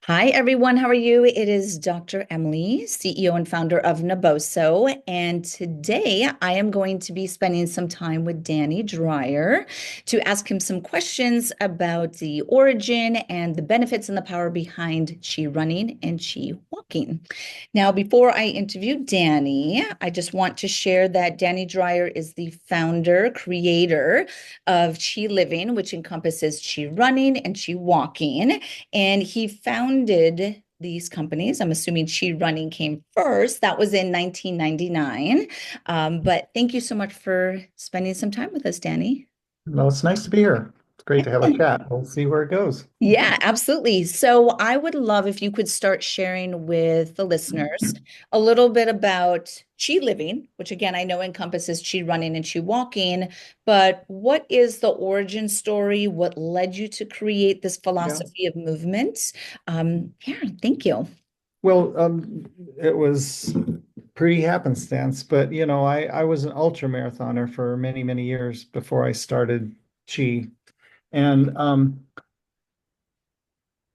Hi, everyone. How are you? It is Dr. Emily, CEO and founder of Naboso. And today I am going to be spending some time with Danny Dreyer to ask him some questions about the origin and the benefits and the power behind ChiRunning and ChiWalking. Now, before I interview Danny, I just want to share that Danny Dreyer is the founder, creator of Chi Living, which encompasses ChiRunning and ChiWalking. And he founded these companies. I'm assuming ChiRunning came first. That was in 1999. But thank you so much for spending some time with us, Danny. No, it's nice to be here. It's great to have a chat. We'll see where it goes. Yeah, absolutely. So I would love if you could start sharing with the listeners a little bit about Chi Living, which again I know encompasses Chi Running and Chi Walking, but what is the origin story? What led you to create this Yeah. philosophy of movement? Yeah, thank you. Well, it was pretty happenstance, but I was an ultra marathoner for many, many years before I started Chi. And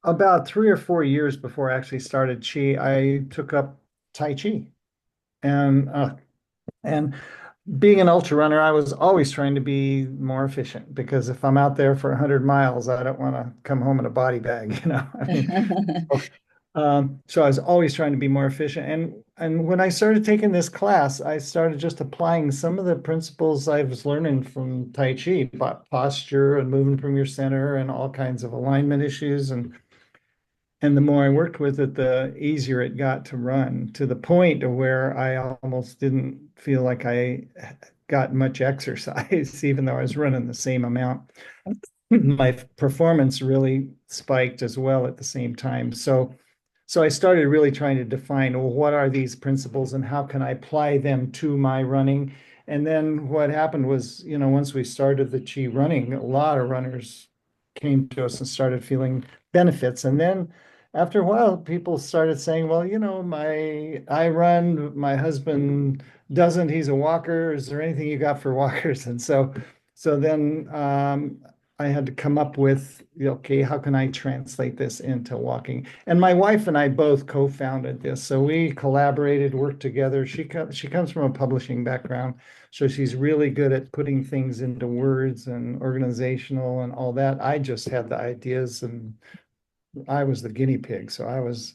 about 3 or 4 years before I actually started Chi, I took up Tai Chi. And being an ultra runner, I was always trying to be more efficient because if I'm out there for 100 miles, I don't want to come home in a body bag. I mean, so I was always trying to be more efficient. And when I started taking this class, I started just applying some of the principles I was learning from Tai Chi, posture and moving from your center and all kinds of alignment issues. And the more I worked with it, the easier it got to run to the point of where I almost didn't feel like I got much exercise, even though I was running the same amount. My performance really spiked as well at the same time. So I started really trying to define, well, what are these principles and how can I apply them to my running? And then what happened was, once we started the Chi running, a lot of runners came to us and started feeling benefits. And then after a while, people started saying, well, I run, my husband doesn't, he's a walker. Is there anything you got for walkers? And so then I had to come up with, okay, how can I translate this into walking? And my wife and I both co-founded this. So we collaborated, worked together. She comes from a publishing background, so she's really good at putting things into words and organizational and all that. I just had the ideas and I was the guinea pig. So I was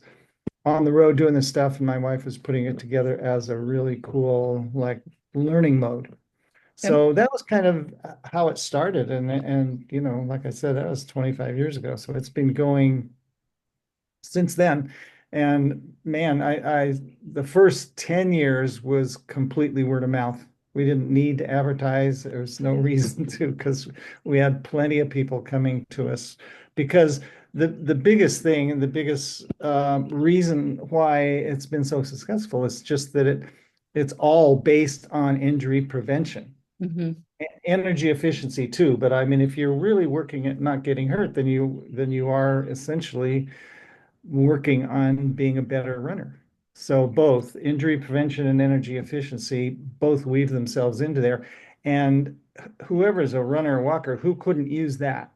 on the road doing this stuff, and my wife was putting it together as a really cool, like, learning mode. Yep. So that was kind of how it started. And like I said, that was 25 years ago. So it's been going since then. And man, the first 10 years was completely word of mouth. We didn't need to advertise. There was no reason to, because we had plenty of people coming to us. Because the biggest thing and the biggest reason why it's been so successful is just that it's all based on injury prevention. Mhm. Energy efficiency too, but I mean, if you're really working at not getting hurt, then you are essentially working on being a better runner. So both injury prevention and energy efficiency both weave themselves into there. And whoever's a runner or walker, who couldn't use that,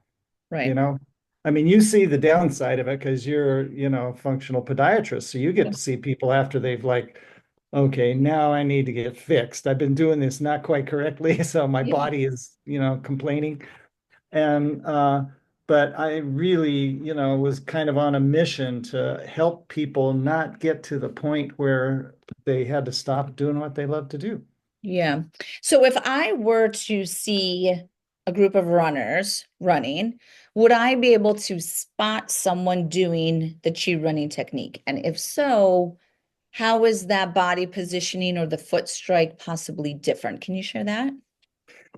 you Right. know? I mean, you see the downside of it because you're, a functional podiatrist. So you get to see people after they've like, okay, now I need to get fixed. I've been doing this not quite correctly, so my Yeah. body is, complaining. And but I really, was kind of on a mission to help people not get to the point where they had to stop doing what they love to do. Yeah. So if I were to see a group of runners running, would I be able to spot someone doing the chi running technique? And if so, how is that body positioning or the foot strike possibly different? Can you share that?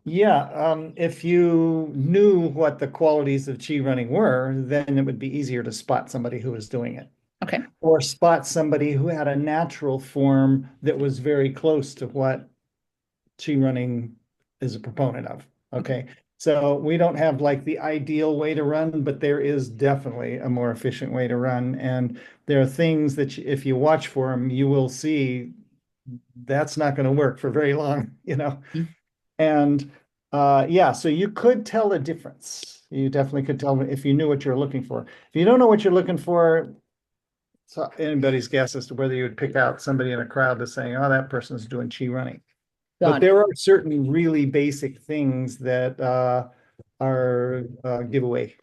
Yeah, if you knew what the qualities of chi running were, then it would be easier to spot somebody who was doing it, Okay. or spot somebody who had a natural form that was very close to what ChiRunning is a proponent of. Okay. Okay. So we don't have like the ideal way to run, but there is definitely a more efficient way to run. And there are things that if you watch for them, you will see that's not going to work for very long. Mm. And yeah, so you could tell a difference. You definitely could tell if you knew what you're looking for. If you don't know what you're looking for, So anybody's guess as to whether you would pick out somebody in a crowd that's saying, "Oh, that person's doing chi running." But Got it. there are certain really basic things that are giveaway,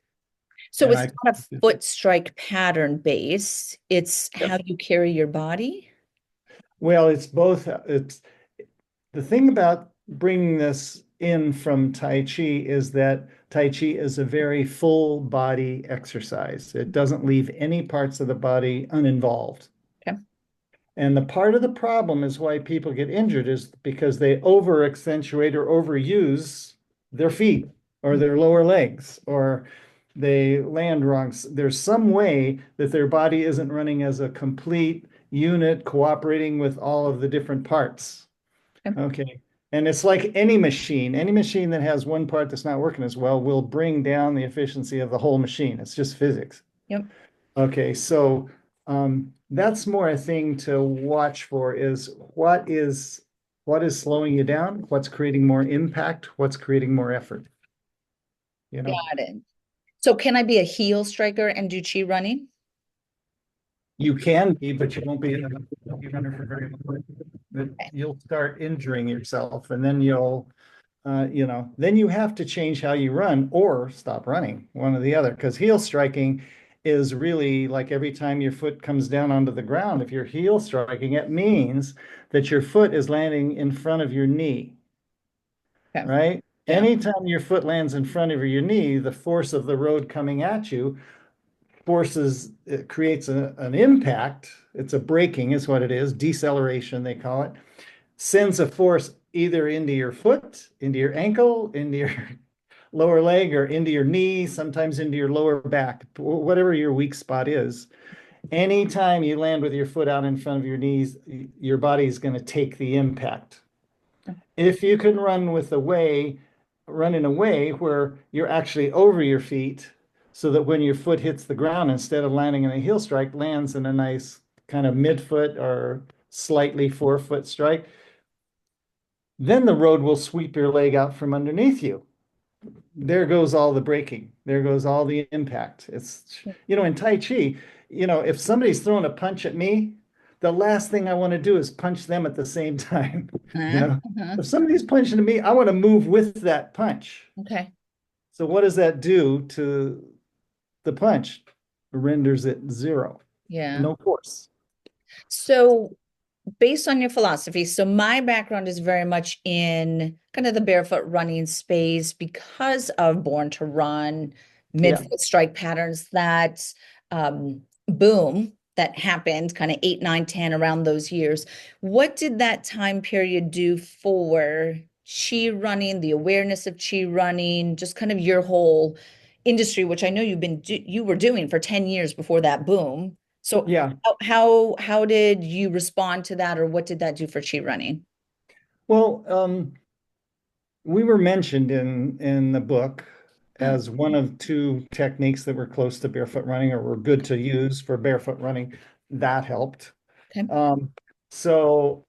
So and it's I. not a foot strike pattern base. It's how Yep. you carry your body. Well, it's both. It's the thing about bringing this in from Tai Chi is that Tai Chi is a very full body exercise. It doesn't leave any parts of the body uninvolved. Okay. And the part of the problem is why people get injured is because they over accentuate or overuse their feet or their lower legs, or they land wrong. There's some way that their body isn't running as a complete unit, cooperating with all of the different parts. Okay. Okay. And it's like any machine that has one part that's not working as well will bring down the efficiency of the whole machine. It's just physics. Yep. Okay, so that's more a thing to watch for is what is slowing you down, what's creating more impact, what's creating more effort, you know. Got it. So can I be a heel striker and do chi running? You can be, but you won't be a runner for very long. But Okay. you'll start injuring yourself, and then then you have to change how you run or stop running, one or the other. Because heel striking is really like every time your foot comes down onto the ground, if you're heel striking, it means that your foot is landing in front of your knee, Okay. right? Yeah. Anytime your foot lands in front of your knee, the force of the road coming at you it creates an impact. It's a braking, is what it is, deceleration, they call it. Sends a force either into your foot, into your ankle, into your lower leg, or into your knee, sometimes into your lower back, whatever your weak spot is. Anytime you land with your foot out in front of your knees, your body is going to take the impact. If you can run in a way where you're actually over your feet, so that when your foot hits the ground, instead of landing in a heel strike, lands in a nice kind of midfoot or slightly forefoot strike, then the road will sweep your leg out from underneath you. There goes all the braking. There goes all the impact. In Tai Chi, if somebody's throwing a punch at me, the last thing I want to do is punch them at the same time. You Uh, know, uh-huh. if somebody's punching at me, I want to move with that punch. Okay. So what does that do to the punch? Renders it zero, Yeah. no force. So based on your philosophy, so my background is very much in kind of the barefoot running space because of Born to Run, Yeah. midfoot strike patterns, that boom that happened kind of 8, 9, 10 around those years. What did that time period do for chi running, the awareness of chi running, just kind of your whole industry, which I know you were doing for 10 years before that boom. So Yeah. how did you respond to that, or what did that do for chi running? Well, we were mentioned in the book as one of two techniques that were close to barefoot running or were good to use for barefoot running. That helped. Okay. Um, so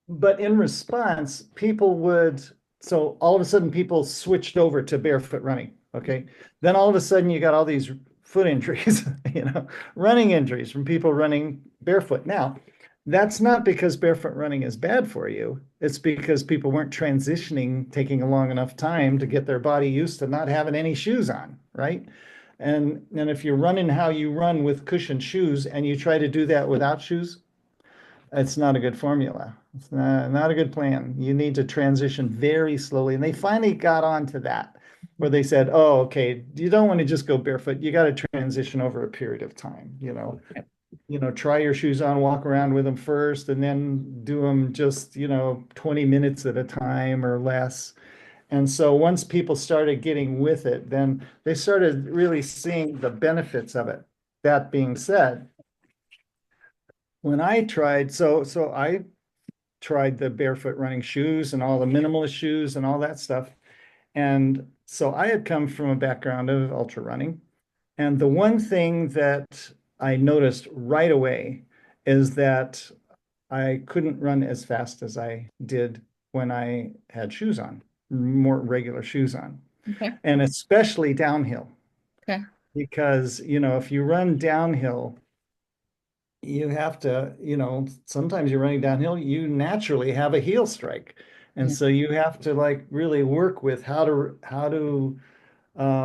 but in response, so all of a sudden people switched over to barefoot running. Okay. Then all of a sudden you got all these foot injuries, running injuries from people running barefoot. Now, that's not because barefoot running is bad for you. It's because people weren't transitioning, taking a long enough time to get their body used to not having any shoes on, right? And if you're running how you run with cushioned shoes and you try to do that without shoes, it's not a good formula. It's not a good plan. You need to transition very slowly. And they finally got onto that where they said, oh, okay, you don't want to just go barefoot. You got to transition over a period of time, try your shoes on, walk around with them first, and then do them just, 20 minutes at a time or less. And so once people started getting with it, then they started really seeing the benefits of it. That being said, when I tried, so I tried the barefoot running shoes and all the minimalist shoes and all that stuff. And so I had come from a background of ultra running. And the one thing that I noticed right away is that I couldn't run as fast as I did when I had shoes on, more regular shoes on, Okay. and especially downhill. Okay. Because, if you run downhill, you have to, sometimes you're running downhill, you naturally have a heel strike. And Yeah. so you have to like really work with how to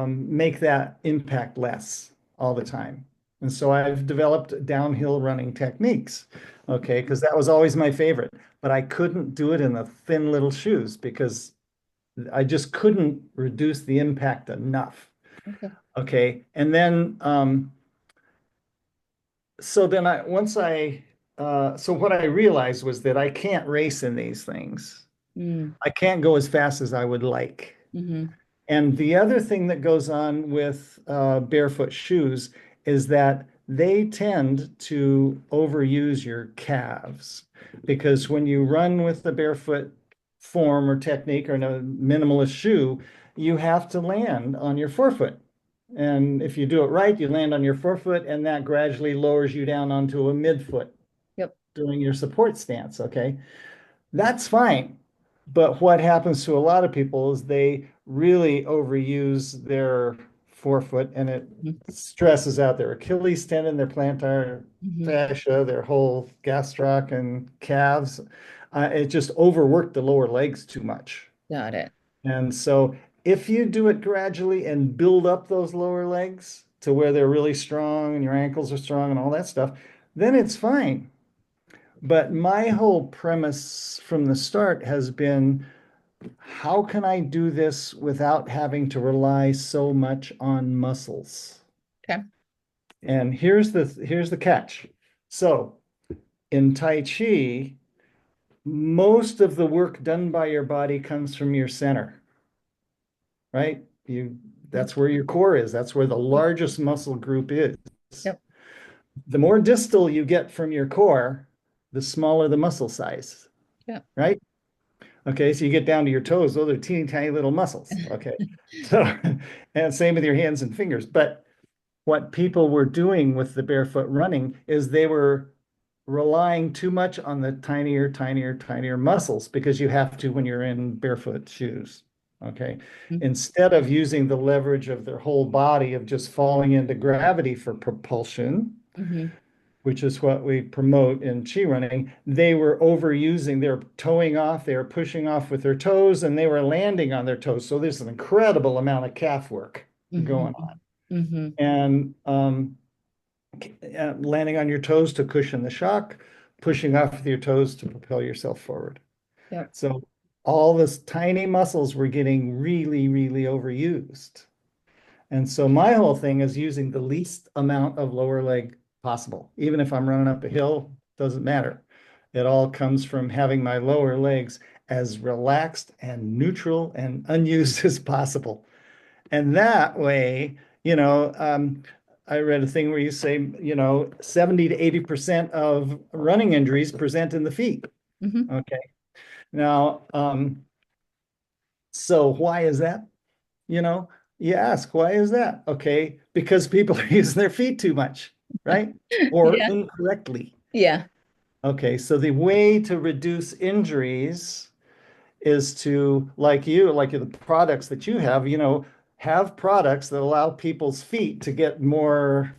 make that impact less all the time. And so I've developed downhill running techniques, okay, because that was always my favorite. But I couldn't do it in the thin little shoes because I just couldn't reduce the impact enough. Okay. Okay. And then, so then so what I realized was that I can't race in these things. Mm. I can't go as fast as I would like. Hmm. And the other thing that goes on with barefoot shoes is that they tend to overuse your calves because when you run with the barefoot form or technique or in a minimalist shoe, you have to land on your forefoot. And if you do it right, you land on your forefoot, and that gradually lowers you down onto a midfoot Yep. during your support stance. Okay. That's fine. But what happens to a lot of people is they really overuse their forefoot and it stresses out their Achilles tendon, their plantar Hmm. fascia, their whole gastroc and calves. It just overworked the lower legs too much. Got it. And so if you do it gradually and build up those lower legs to where they're really strong and your ankles are strong and all that stuff, then it's fine. But my whole premise from the start has been, how can I do this without having to rely so much on muscles? Okay. And here's the catch. So in Tai Chi, most of the work done by your body comes from your center, right? Yep. That's where your core is. That's where the largest muscle group is. Yep. The more distal you get from your core, the smaller the muscle size, Yep. right? Okay, so you get down to your toes, those are teeny tiny little muscles. Okay. So, and same with your hands and fingers. But what people were doing with the barefoot running is they were relying too much on the tinier, tinier, tinier muscles because you have to when you're in barefoot shoes. Okay. Instead of using the leverage of their whole body of just falling into gravity for propulsion, Mm-hmm. which is what we promote in ChiRunning, they were overusing, they're toeing off, they were pushing off with their toes, and they were landing on their toes. So there's an incredible amount of calf work Hmm. going on. Hmm. And landing on your toes to cushion the shock, pushing off with your toes to propel yourself forward. Yep. So all this tiny muscles were getting really, really overused. And so my whole thing is using the least amount of lower leg possible. Even if I'm running up a hill, doesn't matter. It all comes from having my lower legs as relaxed and neutral and unused as possible. And that way, I read a thing where you say, 70 to 80% of running injuries present in the feet. Hmm. Okay. Now, so why is that? You know, you ask, why is that? Okay, because people are using their feet too much, right? Or Yeah. incorrectly. Yeah. Okay, so the way to reduce injuries is to, like the products that you have products that allow people's feet to get more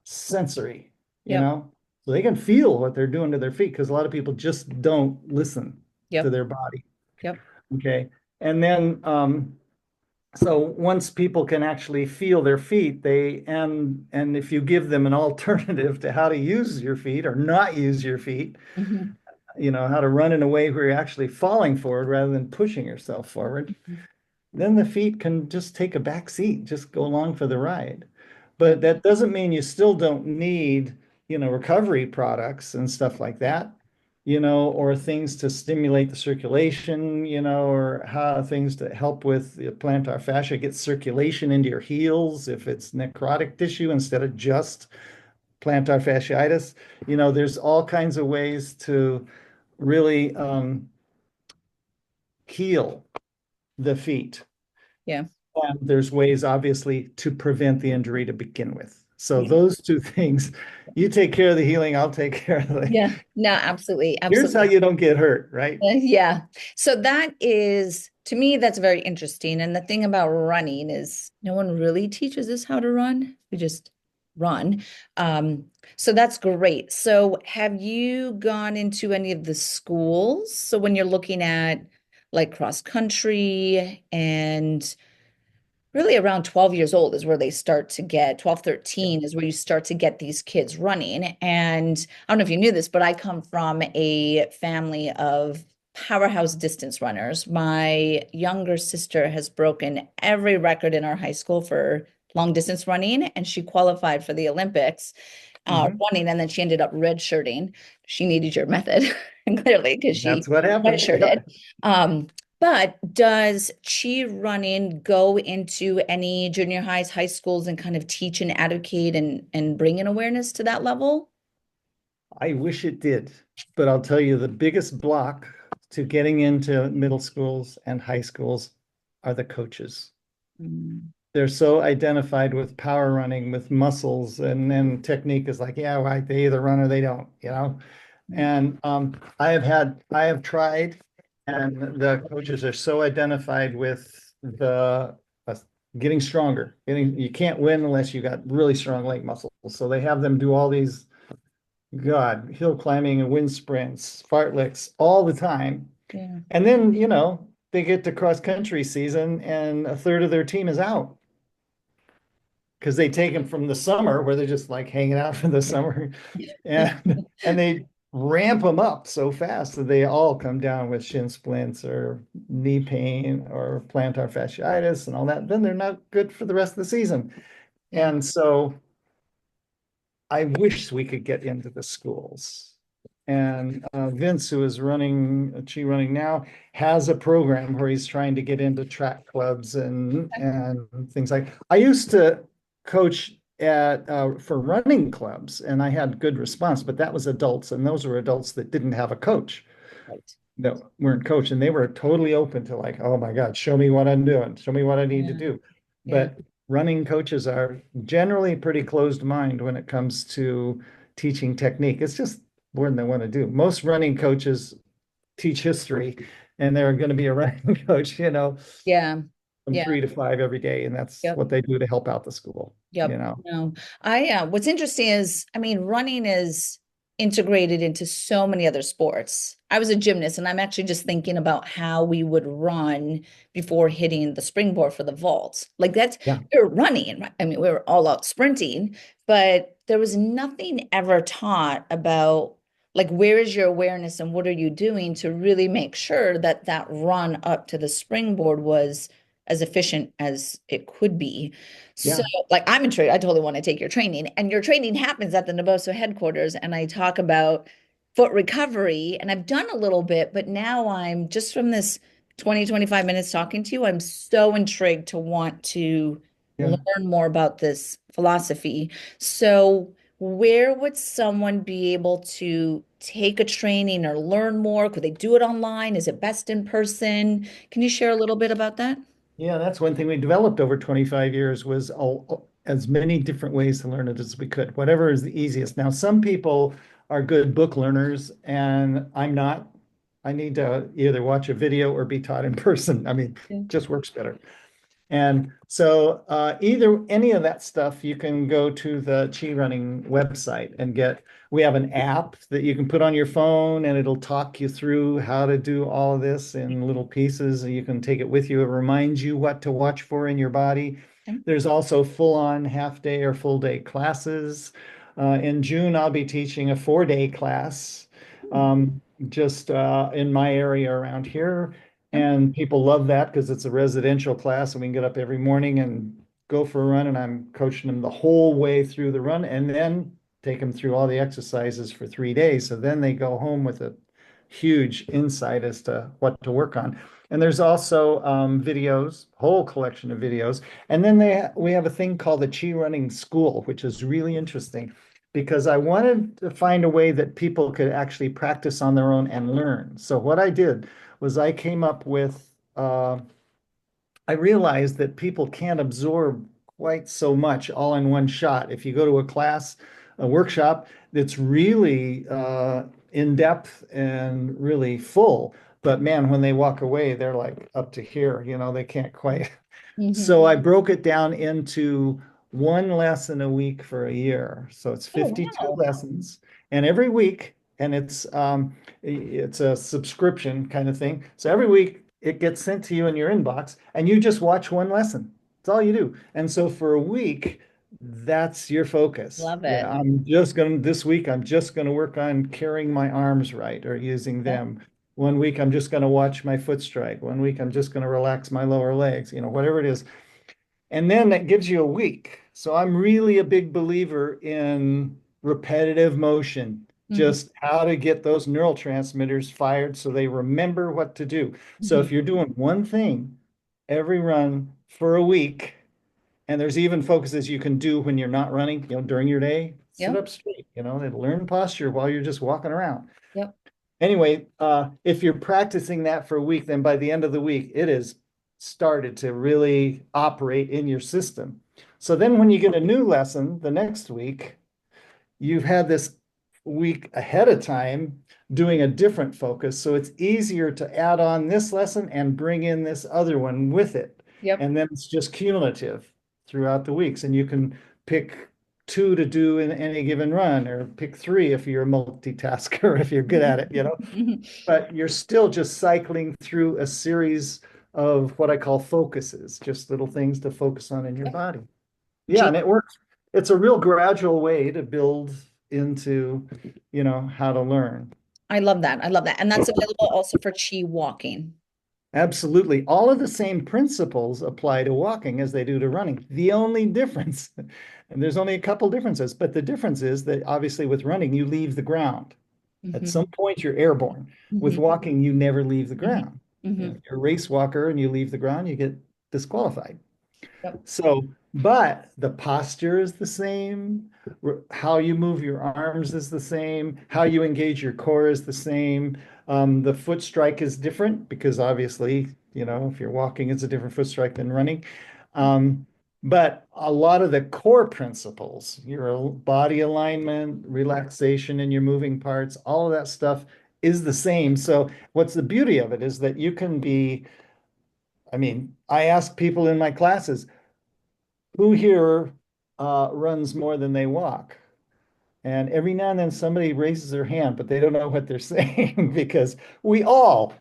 sensory, you Yep. know, so they can feel what they're doing to their feet because a lot of people just don't listen to Yep. their body. Yep. Okay, and then so once people can actually feel their feet, and if you give them an alternative to how to use your feet or not use your feet, Hmm. how to run in a way where you're actually falling forward rather than pushing yourself forward, then the feet can just take a back seat, just go along for the ride. Yep. But that doesn't mean you still don't need, recovery products and stuff like that, or things to stimulate the circulation, or how things to help with the plantar fascia, get circulation into your heels if it's necrotic tissue instead of just plantar fasciitis. There's all kinds of ways to really heal the feet. Yeah. And there's ways, obviously, to prevent the injury to begin with. So Yeah. those two things, you take care of the healing, I'll take care of the. Yeah. No, absolutely. Here's how Absolutely. you don't get hurt, right? Yeah. So that is, to me, that's very interesting. And the thing about running is no one really teaches us how to run. We just run. Um, so that's great. So have you gone into any of the schools? So when you're looking at like cross country and really around 12 years old is where they start to get 12, Yeah. 13 is where you start to get these kids running. And I don't know if you knew this, but I come from a family of powerhouse distance runners. My younger sister has broken every record in our high school for long distance running, and she qualified for the Olympics Mhm. running, and then she ended up redshirting. She needed your method, clearly, because she That's what happened. Yeah. redshirted. Um, but does Chi running go into any junior highs, high schools, and kind of teach and advocate and bring an awareness to that level? I wish it did, but I'll tell you the biggest block to getting into middle schools and high schools are the coaches. Mm, They're so identified with power running, with muscles, and then technique is like, yeah, right, they either run or they don't, you know? yeah, And I have tried, and the coaches are so identified with the uh, getting stronger. You can't win unless you got really strong leg muscles. So they have them do all these, God, hill climbing and wind sprints, fartleks all the time. yeah, And then, they get to cross country season and a third of their team is out because they take them from the summer where they're just like hanging out for the summer and they ramp them up so fast that they all come down with shin splints or knee pain or plantar fasciitis and all that. Then they're not good for the rest of the season. yeah. And so I wish we could get into the schools. And Vince, who is running ChiRunning now, has a program where he's trying to get into track clubs and things like. I used to coach at for running clubs, and I had good response, but that was adults, and those were adults that didn't have a coach Right. that weren't coached, and they were totally open to like, oh my God, show me what I'm doing, show me what I need to Yeah, do. yeah, But running coaches are generally pretty closed mind when it comes to teaching technique. It's just more than they want to do. Most running coaches teach history, and they're going to be a running coach, yeah, from yeah. 3 to 5 every day, and that's Yep. what they do to help out the school, Yep. No, what's interesting is, I mean, running is integrated into so many other sports. I was a gymnast, and I'm actually just thinking about how we would run before hitting the springboard for the vault. Like that's, Yeah, we were running, right? I mean, we were all out sprinting, but there was nothing ever taught about like, where is your awareness and what are you doing to really make sure that that run up to the springboard was as efficient as it could be. So, yeah, like, I'm intrigued. I totally want to take your training. And your training happens at the Naboso headquarters. And I talk about foot recovery. And I've done a little bit, but now I'm just from this 20, 25 minutes talking to you, I'm so intrigued to want to yeah. learn more about this philosophy. So, where would someone be able to take a training or learn more? Could they do it online? Is it best in person? Can you share a little bit about that? Yeah, that's one thing we developed over 25 years was as many different ways to learn it as we could, whatever is the easiest. Now, some people are good book learners, and I'm not. I need to either watch a video or be taught in person. I mean, Yeah. just works better. And so either any of that stuff, you can go to the ChiRunning website and we have an app that you can put on your phone and it'll talk you through how to do all of this in little pieces. And you can take it with you. It reminds you what to watch for in your body. There's also full-on half-day or full-day classes. In June, I'll be teaching a 4-day class just in my area around here. And people love that because it's a residential class and we can get up every morning and go for a run. And I'm coaching them the whole way through the run and then take them through all the exercises for 3 days. So then they go home with a huge insight as to what to work on. And there's also videos, whole collection of videos. And then we have a thing called the ChiRunning School, which is really interesting because I wanted to find a way that people could actually practice on their own and learn. So what I did was I came up with, I realized that people can't absorb quite so much all in one shot. If you go to a class, a workshop that's really in depth and really full, but man, when they walk away, they're like up to here, they can't quite. Mhm. So I broke it down into one lesson a week for a year. So it's Oh, 52 wow. lessons, and every week, and it's a subscription kind of thing. So every week it gets sent to you in your inbox, and you just watch one lesson. That's all you do. And so for a week, that's your focus. Love Yeah, it. this week, I'm just gonna work on carrying my arms right or using Yeah. them. One week, I'm just gonna watch my foot strike. One week, I'm just gonna relax my lower legs, whatever it is. And then that gives you a week. So I'm really a big believer in repetitive motion, Hmm. just how to get those neurotransmitters fired so they remember what to do. So Hmm. if you're doing one thing every run for a week, and there's even focuses you can do when you're not running, during your day, sit Yep. up straight, and learn posture while you're just walking around. Yep. Anyway, if you're practicing that for a week, then by the end of the week, it is started to really operate in your system. So then when you get a new lesson the next week, you've had this week ahead of time doing a different focus. So it's easier to add on this lesson and bring in this other one with it. Yep. And then it's just cumulative throughout the weeks. And you can pick two to do in any given run, or pick three if you're a multitasker, if you're good at it. But you're still just cycling through a series of what I call focuses, just little things to focus on in your Yep. body. Yeah, Gee, and it works. It's a real gradual way to build into, how to learn. I love that. I love that. And that's available also for Chi walking. Absolutely. All of the same principles apply to walking as they do to running. The only difference, and there's only a couple differences, but the difference is that obviously with running, you leave the ground. At Hmm. some point, you're airborne. With Hmm. walking, you never leave the Hmm. ground. Hmm. If you're a race walker and you leave the ground, you get disqualified. Yep. So, but the posture is the same. How you move your arms is the same. How you engage your core is the same. The foot strike is different because obviously, if you're walking, it's a different foot strike than running. Um, but a lot of the core principles, your body alignment, relaxation in your moving parts, all of that stuff is the same. So, what's the beauty of it is that you can be, I mean, I ask people in my classes, who here runs more than they walk? And every now and then somebody raises their hand, but they don't know what they're saying because we all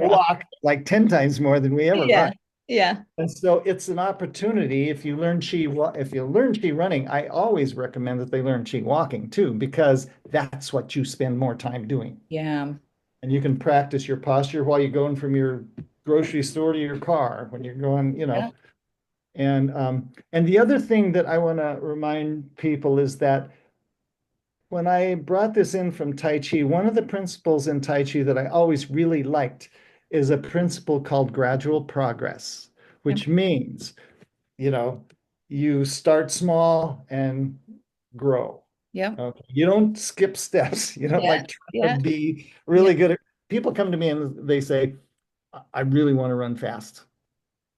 walk like 10 times more than we ever run. Yeah. Yeah. And so it's an opportunity if you learn Chi running, I always recommend that they learn Chi walking too, because that's what you spend more time doing. Yeah. And you can practice your posture while you're going from your grocery store to your car, when you're going, Yeah. and the other thing that I want to remind people is that when I brought this in from Tai Chi, one of the principles in Tai Chi that I always really liked is a principle called gradual progress, Yep. which means, you know, you start small and grow. Yep. Okay. You don't skip steps. You don't Yeah. like try to Yeah. be Yeah. really good at people come to me and they say, I really want to run fast.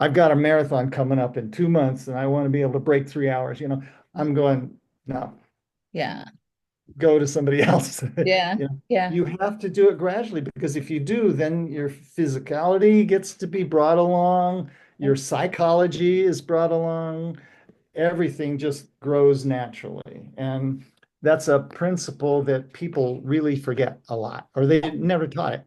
I've got a marathon coming up in 2 months and I want to be able to break 3 hours. I'm going, no, Yeah. go to somebody else. Yeah. Yeah. You have to do it gradually because if you do, then your physicality gets to be brought along, your Yep. psychology is brought along, everything just grows naturally. And that's a principle that people really forget a lot, or they never taught it,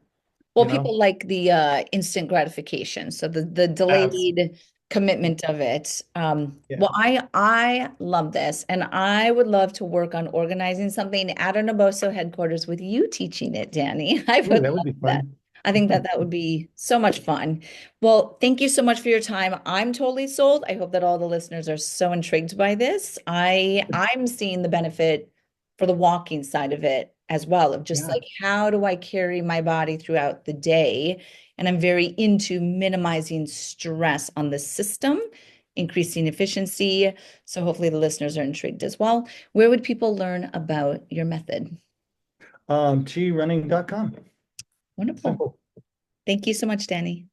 Well, you know? people like the instant gratification, so the Absolutely. delayed commitment of it. Yeah. Well, I love this, and I would love to work on organizing something at our Naboso headquarters with you teaching it, Danny. I Oh, would that would love be that. fun. I think that that would be so much fun. Well, thank you so much for your time. I'm totally sold. I hope that all the listeners are so intrigued by this. I'm seeing the benefit for the walking side of it as well, of just Yeah. like how do I carry my body throughout the day? And I'm very into minimizing stress on the system, increasing efficiency. So hopefully the listeners are intrigued as well. Where would people learn about your method? ChiRunning.com. Wonderful. Simple. Thank you so much, Danny.